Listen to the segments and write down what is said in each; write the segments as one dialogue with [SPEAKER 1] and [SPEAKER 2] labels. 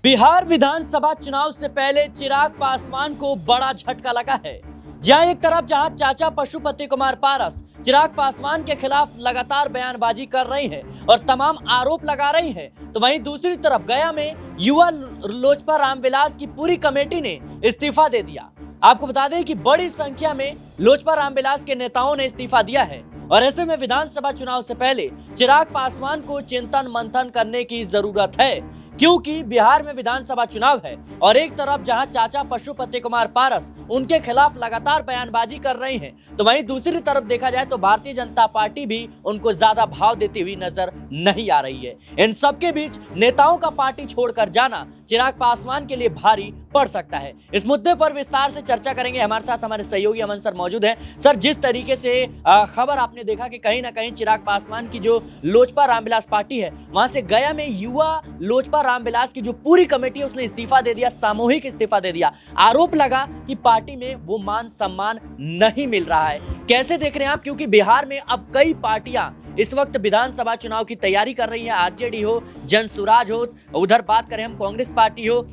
[SPEAKER 1] बिहार विधानसभा चुनाव से पहले चिराग पासवान को बड़ा झटका लगा है। जहां एक तरफ चाचा पशुपति कुमार पारस चिराग पासवान के खिलाफ लगातार बयानबाजी कर रही हैं और तमाम आरोप लगा रही हैं, तो वहीं दूसरी तरफ गया में युवा लोजपा रामविलास की पूरी कमेटी ने इस्तीफा दे दिया। आपको बता दें कि बड़ी संख्या में लोजपा रामविलास के नेताओं ने इस्तीफा दिया है और ऐसे में विधानसभा चुनाव से पहले चिराग पासवान को चिंतन मंथन करने की जरूरत है, क्योंकि बिहार में विधानसभा चुनाव है और एक तरफ जहां चाचा पशुपति कुमार पारस उनके खिलाफ लगातार बयानबाजी कर रही हैं, तो वहीं दूसरी तरफ देखा जाए तो भारतीय जनता पार्टी भी उनको ज्यादा भाव देती हुई नजर नहीं आ रही है। इन सबके बीच नेताओं का पार्टी छोड़कर जाना चिराग पासवान के लिए भारी पड़ सकता है। इस मुद्दे पर विस्तार से चर्चा करेंगे। हमारे साथ हमारे सहयोगी अमन सर मौजूद हैं। सर, जिस तरीके से खबर आपने देखा कि कहीं ना कहीं चिराग पासवान की जो लोजपा रामविलास पार्टी है, वहां से गया में युवा लोजपा रामविलास की जो पूरी कमेटी है उसने इस्तीफा दे दिया, सामूहिक इस्तीफा दे दिया। आरोप लगा कि पार्टी में वो मान सम्मान नहीं मिल रहा है। कैसे देख रहे हैं आप, क्योंकि बिहार में अब कई पार्टियां इस वक्त विधानसभा चुनाव की तैयारी कर रही है। आरजेडी हो, जनसुराज हो, उधर बात करें हम कांग्रेस पार्टी हो,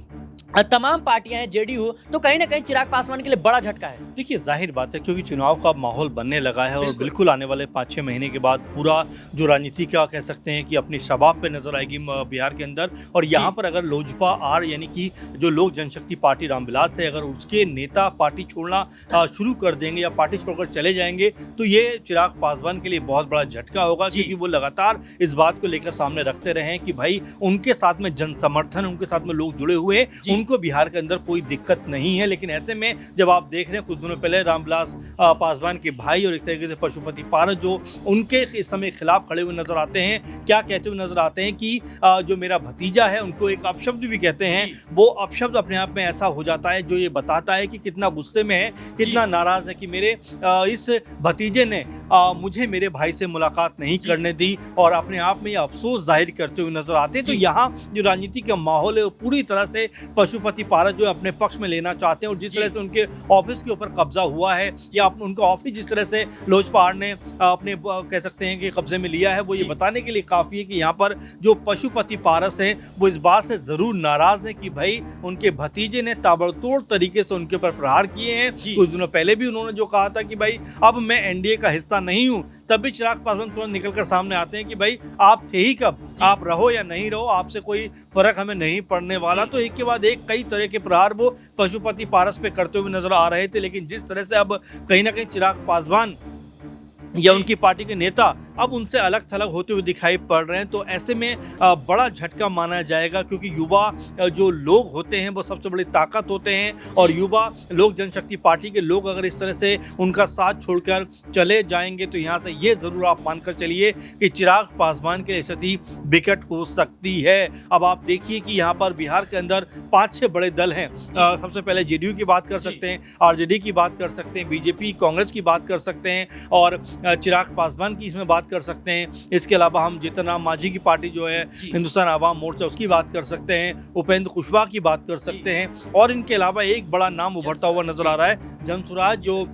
[SPEAKER 1] तमाम पार्टियां हैं, जेडीयू, तो कहीं ना कहीं चिराग पासवान के लिए बड़ा झटका है।
[SPEAKER 2] देखिए, जाहिर बात है क्योंकि चुनाव का माहौल बनने लगा है और बिल्कुल आने वाले 5-6 महीने के बाद पूरा जो राजनीति का कह सकते हैं कि अपनी शबाब पे नजर आएगी बिहार के अंदर। और यहाँ पर अगर लोजपा आर यानी कि जो लोक जनशक्ति पार्टी रामविलास है, अगर उसके नेता पार्टी छोड़ना शुरू कर देंगे या पार्टी छोड़कर चले जाएंगे, तो ये चिराग पासवान के लिए बहुत बड़ा झटका होगा, क्योंकि वो लगातार इस बात को लेकर सामने रखते रहे कि भाई उनके साथ में जन समर्थन, उनके साथ में लोग जुड़े हुए, उनको बिहार के अंदर कोई दिक्कत नहीं है। लेकिन ऐसे में जब आप देख रहे हैं कुछ दिनों पहले रामविलास पासवान के भाई और एक तरीके से पशुपति पारस जो उनके इस समय खिलाफ खड़े हुए नजर आते हैं, क्या कहते हुए नजर आते हैं कि जो मेरा भतीजा है, उनको एक अपशब्द भी कहते हैं। वो अपशब्द अपने आप में ऐसा हो जाता है जो ये बताता है कि कितना गुस्से में है, कितना नाराज है कि मेरे इस भतीजे ने मुझे मेरे भाई से मुलाकात नहीं करने दी और अपने आप में ये अफसोस जाहिर करते हुए नजर आते हैं। तो यहाँ जो राजनीति का माहौल है वो पूरी तरह से पशुपति पारस जो अपने पक्ष में लेना चाहते हैं और जिस तरह से उनके ऑफिस के ऊपर कब्जा हुआ है या उनका ऑफिस जिस तरह से लोजपा ने अपने कह सकते हैं कि कब्जे में लिया है, वो ये बताने के लिए काफ़ी है कि यहाँ पर जो पशुपति पारस हैं वो इस बात से ज़रूर नाराज़ हैं कि भाई उनके भतीजे ने ताबड़तोड़ तरीके से उनके ऊपर प्रहार किए हैं। कुछ दिनों पहले भी उन्होंने जो कहा था कि भाई अब मैं एनडीए का हिस्सा नहीं हूँ, तब भी चिराग पासवान तुरंत निकल कर सामने आते हैं कि भाई आप थे ही कब, आप रहो या नहीं रहो, आपसे कोई फर्क हमें नहीं पड़ने वाला। तो एक के बाद एक कई तरह के प्रहार वो पशुपति पारस पे करते हुए नजर आ रहे थे। लेकिन जिस तरह से अब कहीं ना कहीं चिराग पासवान या उनकी पार्टी के नेता अब उनसे अलग थलग होते हुए दिखाई पड़ रहे हैं, तो ऐसे में बड़ा झटका माना जाएगा, क्योंकि युवा जो लोग होते हैं वो सबसे बड़ी ताकत होते हैं और युवा लोक जनशक्ति पार्टी के लोग अगर इस तरह से उनका साथ छोड़कर चले जाएंगे तो यहाँ से ये ज़रूर आप मानकर चलिए कि चिराग पासवान की स्थिति विकट हो सकती है। अब आप देखिए कि यहाँ पर बिहार के अंदर 5-6 बड़े दल हैं। सबसे पहले जेडीयू की बात कर सकते हैं, आरजेडी की बात कर सकते हैं, बीजेपी कांग्रेस की बात कर सकते हैं और चिराग पासवान की इसमें बात कर सकते हैं। इसके अलावा हम जीतन राम मांझी की पार्टी जो है हिंदुस्तान आवाम मोर्चा, उसकी बात कर सकते हैं, उपेंद्र कुशवाहा की बात कर सकते हैं और इनके अलावा एक बड़ा नाम उभरता हुआ नजर आ रहा है, जनसुराज जो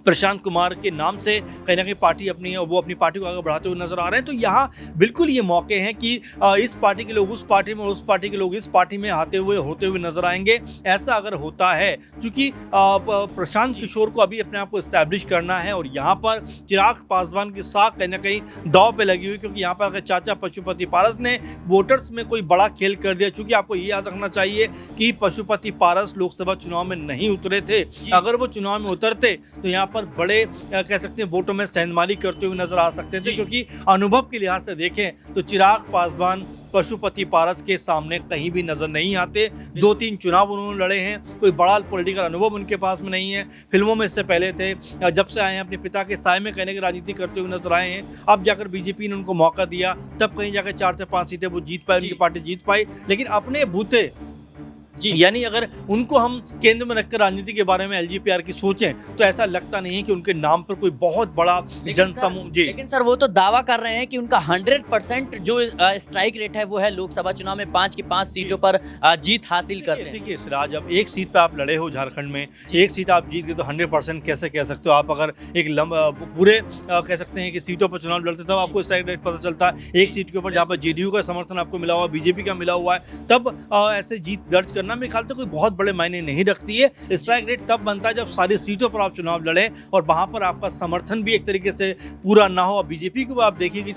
[SPEAKER 2] प्रशांत कुमार के नाम से कहीं ना कहीं पार्टी अपनी पार्टी को आगे बढ़ाते हुए नजर आ रहे हैं। तो यहाँ बिल्कुल ये मौके हैं कि इस पार्टी के लोग उस पार्टी में, उस पार्टी के लोग इस पार्टी में होते हुए नजर आएंगे। ऐसा अगर होता है, क्योंकि प्रशांत किशोर को अभी अपने आप को इस्टेब्लिश करना है और यहाँ पर चिराग पासवान की साख कहीं ना कहीं दांव पे लगी हुई, क्योंकि यहाँ पर अगर चाचा पशुपति पारस ने वोटर्स में कोई बड़ा खेल कर दिया, क्योंकि आपको ये याद रखना चाहिए कि पशुपति पारस लोकसभा चुनाव में नहीं उतरे थे। अगर वो चुनाव में उतरते तो यहाँ पर बड़े कह सकते हैं वोटों में सेंधमारी करते हुए नजर आ सकते थे, क्योंकि अनुभव के लिहाज से देखें तो चिराग पासवान पशुपति पारस के सामने कहीं भी नजर नहीं आते। 2-3 चुनाव उन्होंने लड़े हैं, कोई बड़ा पॉलिटिकल अनुभव उनके पास में नहीं है। फिल्मों में इससे पहले थे, जब से आए हैं अपने पिता के साय में कहने की राजनीति करते हुए नजर आए हैं। अब जाकर बीजेपी ने उनको मौका दिया, तब कहीं जाकर 4 से 5 सीटें वो जीत पाए, उनकी पार्टी जीत पाई। लेकिन अपने बूते यानी अगर उनको हम केंद्र में रखकर राजनीति के बारे में एलजीपीआर की सोचें तो ऐसा लगता नहीं है कि उनके नाम पर कोई बहुत बड़ा जनसमूह। जी
[SPEAKER 1] लेकिन सर वो तो दावा कर रहे हैं कि उनका 100% जो स्ट्राइक रेट है वो है लोकसभा चुनाव में 5 की 5 सीटों पर जीत हासिल करते हैं।
[SPEAKER 2] देखिए सिराज, अब एक सीट पे आप लड़े हो झारखंड में, एक सीट आप जीत गए तो 100% कैसे कह सकते हो आप? अगर एक पूरे कह सकते हैं कि सीटों पर चुनाव लड़ते तब आपको स्ट्राइक रेट पता चलता है। एक सीट के ऊपर जहाँ पर जेडीयू का समर्थन आपको मिला हुआ, बीजेपी का मिला हुआ है, तब ऐसे जीत दर्ज करना मेरे ख्याल से कोई बहुत बड़े मायने नहीं रखती है। स्ट्राइक रेट तब बनता है जब सारी सीटों पर आप चुनाव लड़े और वहां पर आपका समर्थन भी एक तरीके से पूरा ना हो। बीजेपी को आप देखिए कि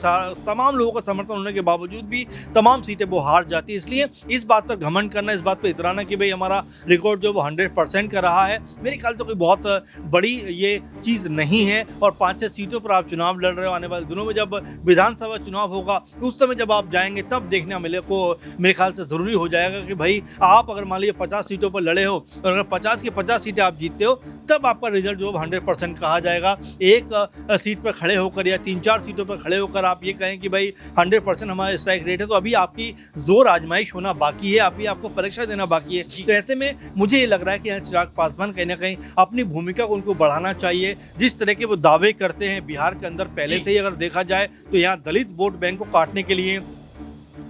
[SPEAKER 2] तमाम लोगों का समर्थन होने के बावजूद भी तमाम सीटें वो हार जाती है। इसलिए इस बात पर घमंड करना, इस बात पर इतराना कि भाई हमारा रिकॉर्ड जो वो 100% का रहा है, मेरे ख्याल से कोई बहुत बड़ी ये चीज़ नहीं है। और 5-6 सीटों पर आप चुनाव लड़ रहे हो, आने वाले दिनों में जब विधानसभा चुनाव होगा उस समय जब आप जाएंगे तब देखने मिले को मेरे ख्याल से ज़रूरी हो जाएगा कि भाई आप अगर मान लीजिए 50 सीटों पर लड़े हो और अगर 50 की 50 सीटें आप जीतते हो तब आपका रिजल्ट जो 100% कहा जाएगा। एक सीट पर खड़े होकर या 3-4 सीटों पर खड़े होकर आप ये कहें कि भाई 100% हमारा स्ट्राइक रेट है, तो अभी आपकी जोर आजमाइश होना बाकी है, अभी आपको परीक्षा देना बाकी है। तो ऐसे में मुझे ये लग रहा है कि चिराग पासवान कहीं ना कहीं अपनी भूमिका को उनको बढ़ाना चाहिए। जिस तरह के वो दावे करते हैं बिहार के अंदर पहले से ही अगर देखा जाए तो यहाँ दलित वोट बैंक को काटने के लिए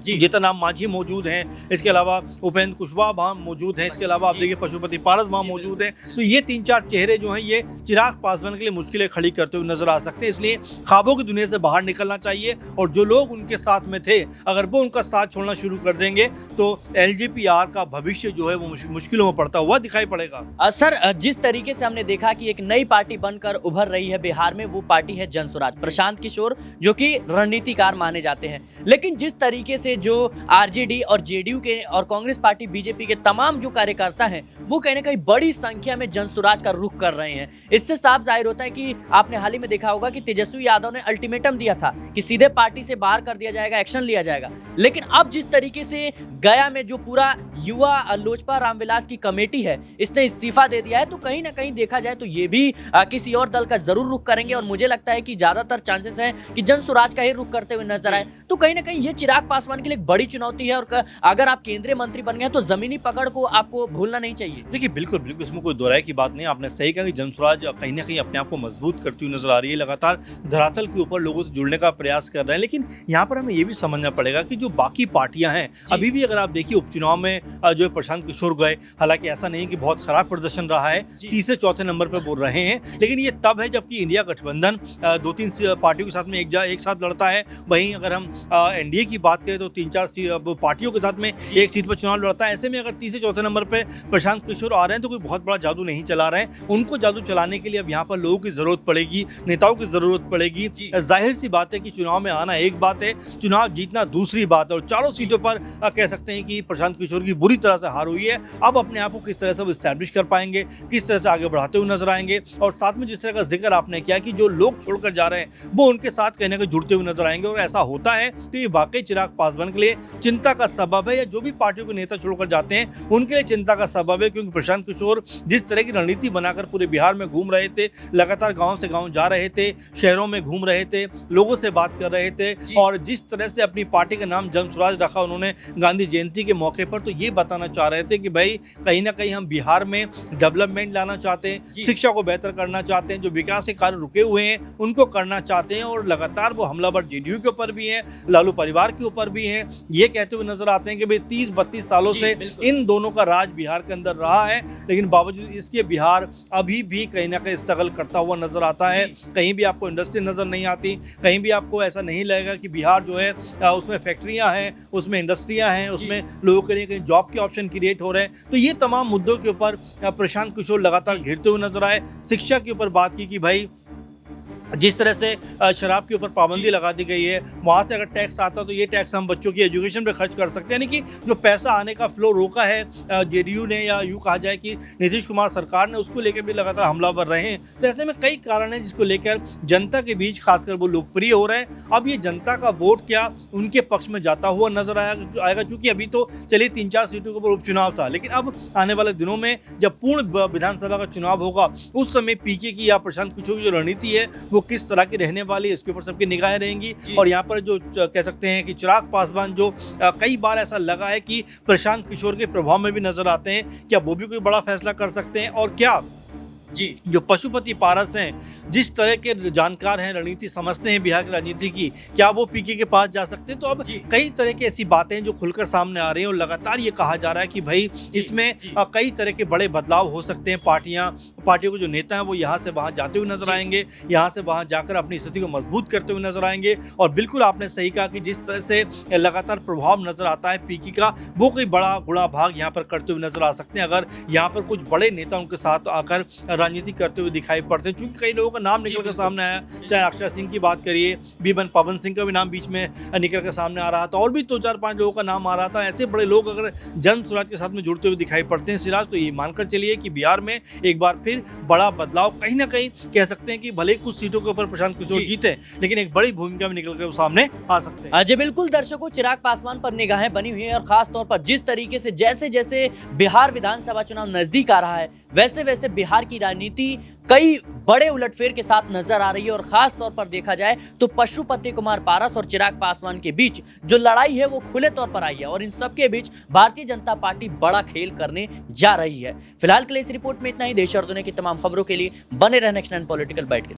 [SPEAKER 2] जीतनराम मांझी मौजूद हैं, इसके अलावा उपेंद्र कुशवाहा वहाँ मौजूद हैं, इसके अलावा आप देखिए पशुपति पारस वहाँ मौजूद हैं। तो ये 3-4 चेहरे जो हैं ये चिराग पासवान के लिए मुश्किलें खड़ी करते हुए नजर आ सकते हैं। इसलिए ख्वाबों की दुनिया से बाहर निकलना चाहिए और जो लोग उनके साथ में थे अगर वो उनका साथ छोड़ना शुरू कर देंगे तो एलजीपीआर का भविष्य जो है वो मुश्किलों में पड़ता हुआ दिखाई पड़ेगा।
[SPEAKER 1] सर जिस तरीके से हमने देखा कि एक नई पार्टी बनकर उभर रही है बिहार में, वो पार्टी है जनसुराज, प्रशांत किशोर जो कि रणनीतिकार माने जाते हैं। लेकिन जिस तरीके से जो आरजेडी और जेडीयू के और कांग्रेस पार्टी बीजेपी के तमाम जो कार्यकर्ता हैं वो कहीं ना कहीं बड़ी संख्या में जनसुराज का रुख कर रहे हैं, इससे साफ जाहिर होता है कि आपने हाल ही में देखा होगा कि तेजस्वी यादव ने अल्टीमेटम दिया था कि सीधे पार्टी से बाहर कर दिया जाएगा, एक्शन लिया जाएगा। लेकिन अब जिस तरीके से गया में जो पूरा युवा लोजपा रामविलास की कमेटी है इसने इस्तीफा दे दिया है, तो कहीं ना कहीं देखा जाए तो ये भी किसी और दल का जरूर रुख करेंगे और मुझे लगता है कि ज्यादातर चांसेस हैं कि जनसुराज का ही रुख करते हुए नजर आए। तो कहीं ना कहीं ये चिराग पासवान के लिए एक बड़ी चुनौती है और अगर आप केंद्रीय मंत्री बन गए तो जमीनी पकड़ को आपको भूलना नहीं चाहिए।
[SPEAKER 2] देखिए बिल्कुल बिल्कुल इसमें कोई दोहराई की बात नहीं, आपने सही कहा कि जनसुराज कहीं ना कहीं अपने आप को मजबूत करती हुई नजर आ रही है, लगातार धरातल के ऊपर लोगों से जुड़ने का प्रयास कर रहे हैं। लेकिन यहाँ पर हमें ये भी समझना पड़ेगा कि जो बाकी पार्टियां हैं अभी भी, अगर आप देखिए उपचुनाव में जो है प्रशांत किशोर गए, हालांकि ऐसा नहीं कि बहुत खराब प्रदर्शन रहा है, तीसरे चौथे नंबर पर बोल रहे हैं, लेकिन ये तब है जबकि इंडिया गठबंधन 2-3 पार्टियों के साथ में एक साथ लड़ता है। वहीं अगर हम एनडीए की बात करें तो 3-4 पार्टियों के साथ में एक सीट पर चुनाव लड़ता है। ऐसे में अगर तीसरे चौथे नंबर पर प्रशांत किशोर आ रहे हैं तो कोई बहुत बड़ा जादू नहीं चला रहे हैं। उनको जादू चलाने के लिए अब यहाँ पर लोगों की जरूरत पड़ेगी, नेताओं की जरूरत पड़ेगी। जाहिर सी बात है कि चुनाव में आना एक बात है, चुनाव जीतना दूसरी बात है। और चारों सीटों पर कह सकते हैं कि प्रशांत किशोर की बुरी तरह से हार हुई है। अब अपने आप को किस तरह से वो स्टैब्लिश कर पाएंगे, किस तरह से आगे बढ़ाते हुए नजर आएंगे। और साथ में जिस तरह का जिक्र आपने किया कि जो लोग छोड़कर जा रहे हैं वो उनके साथ कहीं ना कहीं जुड़ते हुए नजर आएंगे, और ऐसा होता है तो ये वाकई चिराग पासवान के लिए चिंता का सबब है, या जो भी पार्टियों के नेता छोड़कर जाते हैं उनके लिए चिंता का सबब है। क्योंकि प्रशांत किशोर जिस तरह की रणनीति बनाकर पूरे बिहार में घूम रहे थे, लगातार गांव से गांव जा रहे थे, शहरों में घूम रहे थे, लोगों से बात कर रहे थे, और जिस तरह से अपनी पार्टी का नाम जनसुराज रखा उन्होंने गांधी जयंती के मौके पर, तो ये बताना चाह रहे थे कि भाई कहीं ना कहीं हम बिहार में डेवलपमेंट लाना चाहते हैं, शिक्षा को बेहतर करना चाहते हैं, जो विकास के कार्य रुके हुए हैं उनको करना चाहते हैं। और लगातार वो हमलावर जेडीयू के ऊपर भी हैं, लालू परिवार के ऊपर भी हैं, ये कहते हुए नजर आते हैं कि भाई 30-32 सालों से इन दोनों का राज बिहार के अंदर रहा है, लेकिन बावजूद इसके बिहार अभी भी कहीं ना कहीं स्ट्रगल करता हुआ नजर आता है। कहीं भी आपको इंडस्ट्री नजर नहीं आती, कहीं भी आपको ऐसा नहीं लगेगा कि बिहार जो है उसमें फैक्ट्रियां हैं, उसमें इंडस्ट्रियां हैं, उसमें लोगों के लिए कहीं जॉब के ऑप्शन क्रिएट हो रहे हैं। तो ये तमाम मुद्दों के ऊपर प्रशांत किशोर लगातार घिरते हुए नजर आए। शिक्षा के ऊपर बात की कि भाई जिस तरह से शराब के ऊपर पाबंदी लगा दी गई है, वहाँ से अगर टैक्स आता तो ये टैक्स हम बच्चों की एजुकेशन पे खर्च कर सकते हैं, यानी कि जो पैसा आने का फ्लो रोका है जेडीयू ने, या यूँ कहा जाए कि नीतीश कुमार सरकार ने, उसको लेकर भी लगातार हमलावर रहे हैं। तो ऐसे में कई कारण हैं जिसको लेकर जनता के बीच खासकर वो लोकप्रिय हो रहे हैं। अब ये जनता का वोट क्या उनके पक्ष में जाता हुआ नजर आएगा, क्योंकि अभी तो चलिए 3-4 सीटों के ऊपर उपचुनाव था, लेकिन अब आने वाले दिनों में जब पूर्ण विधानसभा का चुनाव होगा उस समय पीके की या प्रशांत किशोर की जो रणनीति है वो किस तरह की रहने वाली है, इसके ऊपर सबकी निगाहें रहेंगी।
[SPEAKER 1] जी।
[SPEAKER 2] और यहाँ पर जो कह सकते हैं कि चिराग पासवान जो कई बार ऐसा लगा है कि प्रशांत किशोर के प्रभाव में भी नजर आते हैं, क्या वो भी कोई बड़ा फैसला कर सकते हैं? और क्या
[SPEAKER 1] जी
[SPEAKER 2] जो पशुपति पारस हैं, जिस तरह के जानकार हैं, रणनीति समझते हैं बिहार की राजनीति की, क्या वो पीके के पास जा सकते हैं? तो अब
[SPEAKER 1] जी।
[SPEAKER 2] कई तरह की ऐसी बातें जो खुलकर सामने आ रही हैं और लगातार ये कहा जा रहा है कि भाई इसमें
[SPEAKER 1] जी।
[SPEAKER 2] कई तरह के बड़े बदलाव हो सकते हैं। पार्टियों के जो नेता हैं वो यहाँ से वहाँ जाते हुए नजर
[SPEAKER 1] जी।
[SPEAKER 2] आएंगे, यहाँ से वहाँ जाकर अपनी स्थिति को मजबूत करते हुए नजर आएंगे। और बिल्कुल आपने सही कहा कि जिस तरह से लगातार प्रभाव नजर आता है पीके का, वो कोई बड़ा गुणा भाग यहाँ पर करते हुए नजर आ सकते हैं अगर यहाँ पर कुछ बड़े नेता उनके साथ आकर राजनीति करते हुए दिखाई पड़ते हैं। क्योंकि कई लोगों का नाम निकल कर सामने आया, चाहे अक्षर सिंह की बात करिए, बीबन पवन सिंह का भी नाम बीच में निकल कर सामने आ रहा था, और भी 2-4-5 लोगों का नाम आ रहा था। ऐसे बड़े लोग अगर जन स्वराज के साथ में जुड़ते हुए दिखाई पड़ते हैं सिराज, तो ये मानकर चलिए कि बिहार में एक बार फिर बड़ा बदलाव कहीं ना कहीं कह सकते हैं कि भले ही कुछ सीटों के ऊपर प्रशांत किशोर
[SPEAKER 1] जी।
[SPEAKER 2] जीते, लेकिन एक बड़ी भूमिका में निकल कर सामने आ सकते हैं।
[SPEAKER 1] जी बिल्कुल दर्शकों, चिराग पासवान पर निगाहें बनी हुई है और खास तौर पर जिस तरीके से जैसे जैसे बिहार विधानसभा चुनाव नजदीक आ रहा है, वैसे वैसे बिहार की राजनीति कई बड़े उलटफेर के साथ नजर आ रही है। और खास तौर पर देखा जाए तो पशुपति कुमार पारस और चिराग पासवान के बीच जो लड़ाई है वो खुले तौर पर आई है और इन सबके बीच भारतीय जनता पार्टी बड़ा खेल करने जा रही है। फिलहाल के लिए इस रिपोर्ट में इतना ही। देश और दुनिया की तमाम खबरों के लिए बने रहने नेक्स्ट 9 पॉलिटिकल बाइट के